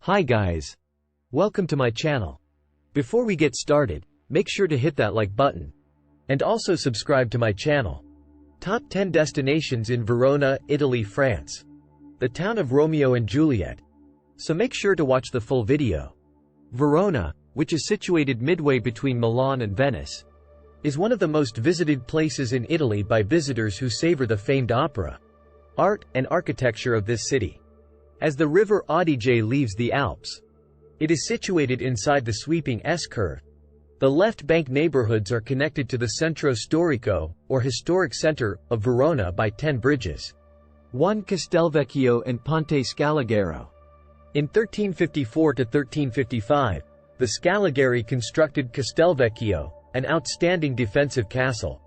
Hi guys. Welcome to my channel. Before we get started, make sure to hit that like button. And also subscribe to my channel. Top 10 destinations in Verona, Italy, France. The town of Romeo and Juliet. So make sure to watch the full video. Verona, which is situated midway between Milan and Venice, is one of the most visited places in Italy by visitors who savor the famed opera, art, and architecture of this city. As the river Adige leaves the Alps, it is situated inside the sweeping S-curve. The left bank neighborhoods are connected to the Centro Storico, or historic center, of Verona by 10 bridges. 1 Castelvecchio and Ponte Scalagero. In 1354 to 1355, the Scaligeri constructed Castelvecchio, an outstanding defensive castle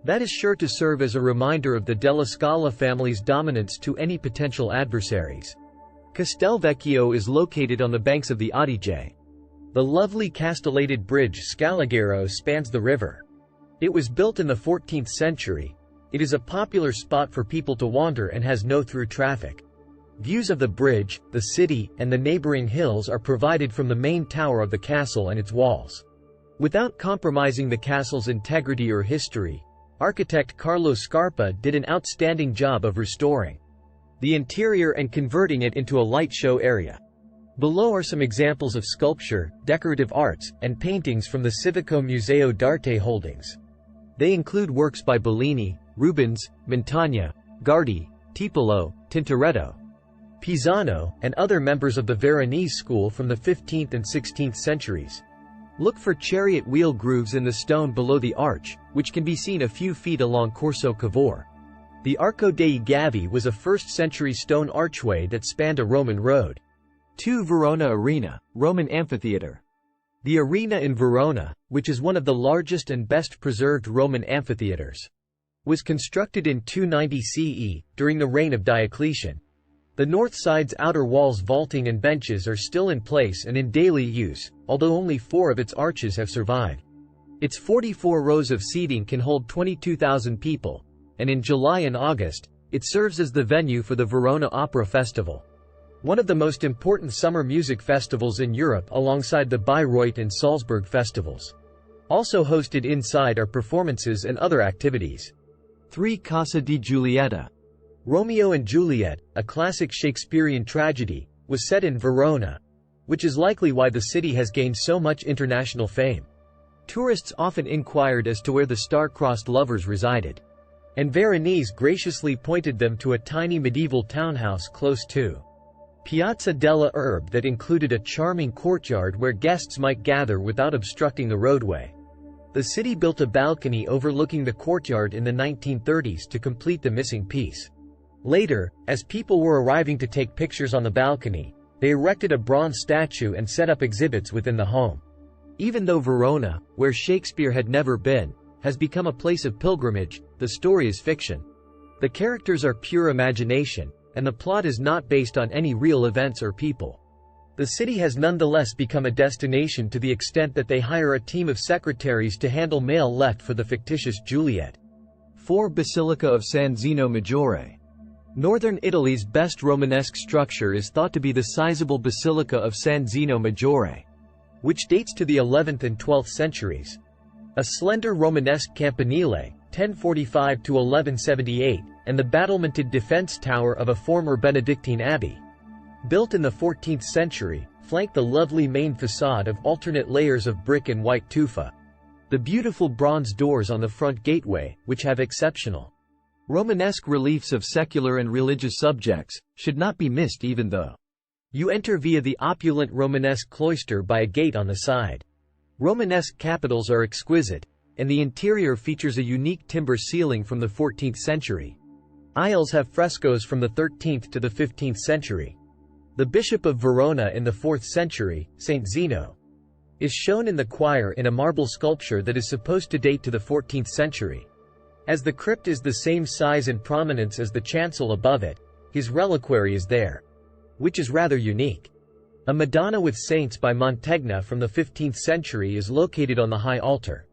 that is sure to serve as a reminder of the Della Scala family's dominance to any potential adversaries. Castelvecchio is located on the banks of the Adige. The lovely castellated bridge Scalagero spans the river. It was built in the 14th century. It is a popular spot for people to wander and has no through traffic. Views of the bridge, the city, and the neighboring hills are provided from the main tower of the castle and its walls. Without compromising the castle's integrity or history, architect Carlo Scarpa did an outstanding job of restoring the interior and converting it into a light show area. Below are some examples of sculpture, decorative arts, and paintings from the Civico Museo d'Arte holdings. They include works by Bellini, Rubens, Montagna, Guardi, Tiepolo, Tintoretto, Pisano, and other members of the Veronese school from the 15th and 16th centuries. Look for chariot wheel grooves in the stone below the arch, which can be seen a few feet along Corso Cavour. The Arco dei Gavi was a 1st century stone archway that spanned a Roman road. 2 Verona Arena, Roman amphitheater. The arena in Verona, which is one of the largest and best preserved Roman amphitheaters, was constructed in 290 CE, during the reign of Diocletian. The north side's outer walls vaulting and benches are still in place and in daily use, although only 4 of its arches have survived. Its 44 rows of seating can hold 22,000 people, and in July and August, it serves as the venue for the Verona Opera Festival, one of the most important summer music festivals in Europe alongside the Bayreuth and Salzburg festivals. Also hosted inside are performances and other activities. 3 Casa di Giulietta. Romeo and Juliet, a classic Shakespearean tragedy, was set in Verona, which is likely why the city has gained so much international fame. Tourists often inquired as to where the star-crossed lovers resided, and Veronese graciously pointed them to a tiny medieval townhouse close to Piazza della Erbe that included a charming courtyard where guests might gather without obstructing the roadway. The city built a balcony overlooking the courtyard in the 1930s to complete the missing piece. Later, as people were arriving to take pictures on the balcony, they erected a bronze statue and set up exhibits within the home. Even though Verona, where Shakespeare had never been, has become a place of pilgrimage, the story is fiction. The characters are pure imagination, and the plot is not based on any real events or people. The city has nonetheless become a destination to the extent that they hire a team of secretaries to handle mail left for the fictitious Juliet. 4 Basilica of San Zeno Maggiore. Northern Italy's best Romanesque structure is thought to be the sizable Basilica of San Zeno Maggiore, which dates to the 11th and 12th centuries. A slender Romanesque campanile, 1045 to 1178, and the battlemented defense tower of a former Benedictine abbey, built in the 14th century, flank the lovely main facade of alternate layers of brick and white tufa. The beautiful bronze doors on the front gateway, which have exceptional Romanesque reliefs of secular and religious subjects, should not be missed even though you enter via the opulent Romanesque cloister by a gate on the side. Romanesque capitals are exquisite, and the interior features a unique timber ceiling from the 14th century. Aisles have frescoes from the 13th to the 15th century. The Bishop of Verona in the 4th century, Saint Zeno, is shown in the choir in a marble sculpture that is supposed to date to the 14th century. As the crypt is the same size and prominence as the chancel above it, his reliquary is there, which is rather unique. A Madonna with Saints by Mantegna from the 15th century is located on the high altar.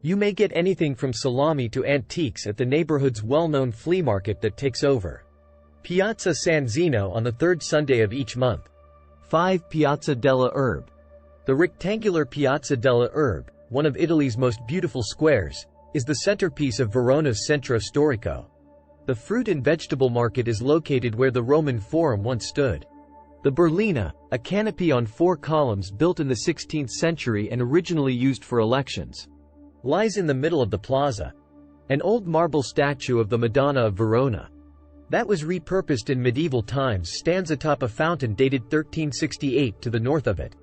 You may get anything from salami to antiques at the neighborhood's well-known flea market that takes over Piazza San Zeno on the 3rd Sunday of each month. 5. Piazza della Erbe. The rectangular Piazza della Erbe, one of Italy's most beautiful squares, is the centerpiece of Verona's Centro Storico. The fruit and vegetable market is located where the Roman Forum once stood. The Berlina, a canopy on 4 columns built in the 16th century and originally used for elections, lies in the middle of the plaza. An old marble statue of the Madonna of Verona, that was repurposed in medieval times, stands atop a fountain dated 1368 to the north of it.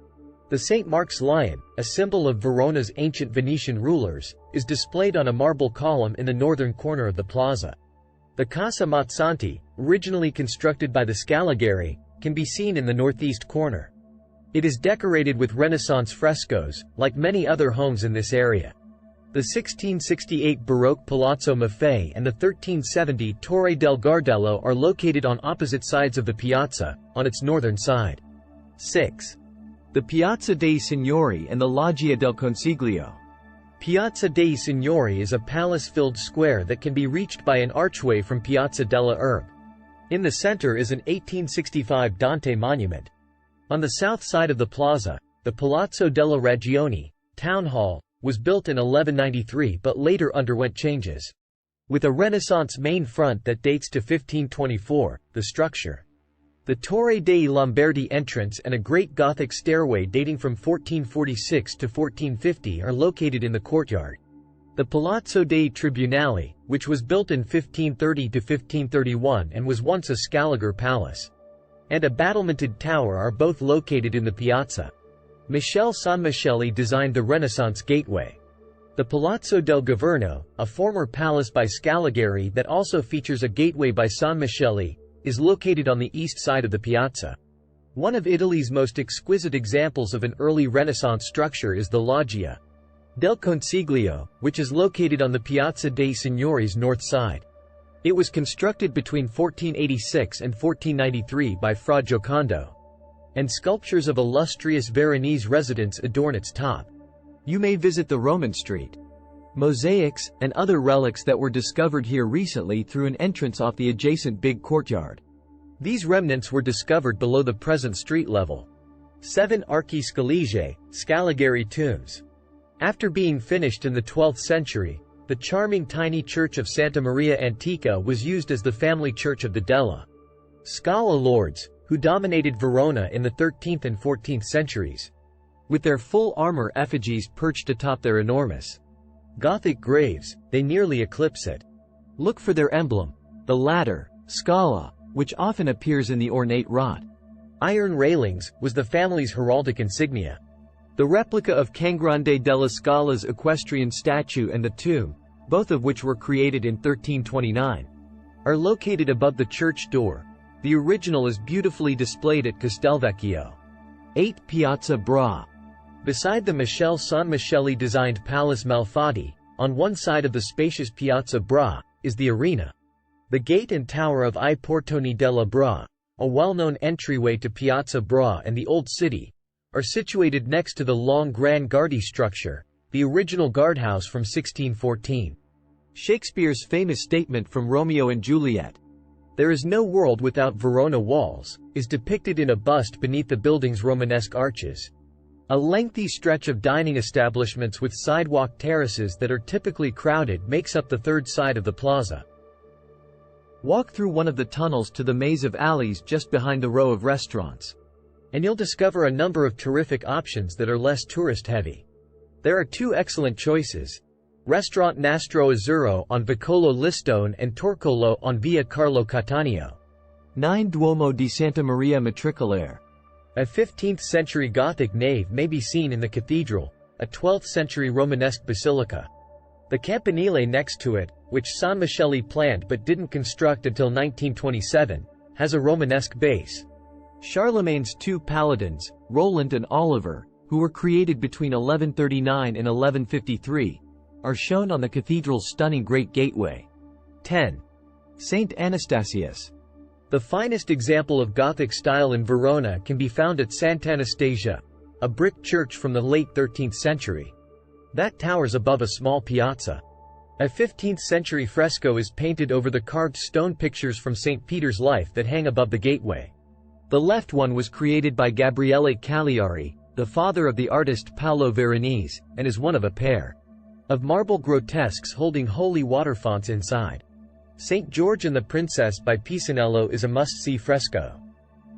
The St. Mark's lion, a symbol of Verona's ancient Venetian rulers, is displayed on a marble column in the northern corner of the plaza. The Casa Mazzanti, originally constructed by the Scaligeri, can be seen in the northeast corner. It is decorated with Renaissance frescoes, like many other homes in this area. The 1668 Baroque Palazzo Maffei and the 1370 Torre del Gardello are located on opposite sides of the piazza, on its northern side. 6. The Piazza dei Signori and the Loggia del Consiglio. Piazza dei Signori is a palace-filled square that can be reached by an archway from Piazza della Erbe. In the center is an 1865 Dante monument. On the south side of the plaza, the Palazzo della Ragione, town hall, was built in 1193 but later underwent changes. With a Renaissance main front that dates to 1524, the structure, the Torre dei Lombardi entrance and a great Gothic stairway dating from 1446 to 1450 are located in the courtyard. The Palazzo dei Tribunali, which was built in 1530 to 1531 and was once a Scaliger palace, and a battlemented tower are both located in the piazza. Michele Sanmicheli designed the Renaissance gateway. The Palazzo del Governo, a former palace by Scaligeri that also features a gateway by Sanmicheli, is located on the east side of the piazza. One of Italy's most exquisite examples of an early Renaissance structure is the Loggia del Consiglio, which is located on the Piazza dei Signori's north side. It was constructed between 1486 and 1493 by Fra Giocondo, and sculptures of illustrious Veronese residents adorn its top. You may visit the Roman street mosaics and other relics that were discovered here recently through an entrance off the adjacent big courtyard. These remnants were discovered below the present street level. 7. Archi Scaliger, Scaligeri tombs. After being finished in the 12th century, the charming tiny church of Santa Maria Antica was used as the family church of the Della Scala lords, who dominated Verona in the 13th and 14th centuries. With their full armor effigies perched atop their enormous Gothic graves, they nearly eclipse it. Look for their emblem, the ladder, Scala, which often appears in the ornate wrought iron railings, was the family's heraldic insignia. The replica of Cangrande della Scala's equestrian statue and the tomb, both of which were created in 1329, are located above the church door. The original is beautifully displayed at Castelvecchio. 8. Piazza Bra. Beside the Michele Sanmicheli designed Palace Malfatti, on one side of the spacious Piazza Bra, is the arena. The gate and tower of I Portoni della Bra, a well-known entryway to Piazza Bra and the Old City, are situated next to the long Gran Guardi structure, the original guardhouse from 1614. Shakespeare's famous statement from Romeo and Juliet, "There is no world without Verona walls," is depicted in a bust beneath the building's Romanesque arches. A lengthy stretch of dining establishments with sidewalk terraces that are typically crowded makes up the third side of the plaza. Walk through one of the tunnels to the maze of alleys just behind the row of restaurants, and you'll discover a number of terrific options that are less tourist-heavy. There are 2 excellent choices: Restaurant Nastro Azzurro on Vicolo Listone and Torcolo on Via Carlo Cattaneo. 9. Duomo di Santa Maria Matricolare. A 15th-century Gothic nave may be seen in the cathedral, a 12th-century Romanesque basilica. The campanile next to it, which Sanmicheli planned but didn't construct until 1927, has a Romanesque base. Charlemagne's 2 paladins, Roland and Oliver, who were created between 1139 and 1153, are shown on the cathedral's stunning Great Gateway. 10. St. Anastasius. The finest example of Gothic style in Verona can be found at Sant'Anastasia, a brick church from the late 13th century. That towers above a small piazza. A 15th-century fresco is painted over the carved stone pictures from St. Peter's life that hang above the gateway. The left one was created by Gabriele Cagliari, the father of the artist Paolo Veronese, and is one of a pair of marble grotesques holding holy water fonts inside. St. George and the Princess by Pisanello is a must-see fresco.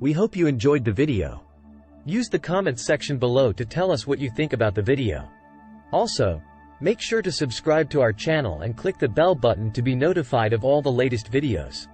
We hope you enjoyed the video. Use the comments section below to tell us what you think about the video. Also, make sure to subscribe to our channel and click the bell button to be notified of all the latest videos.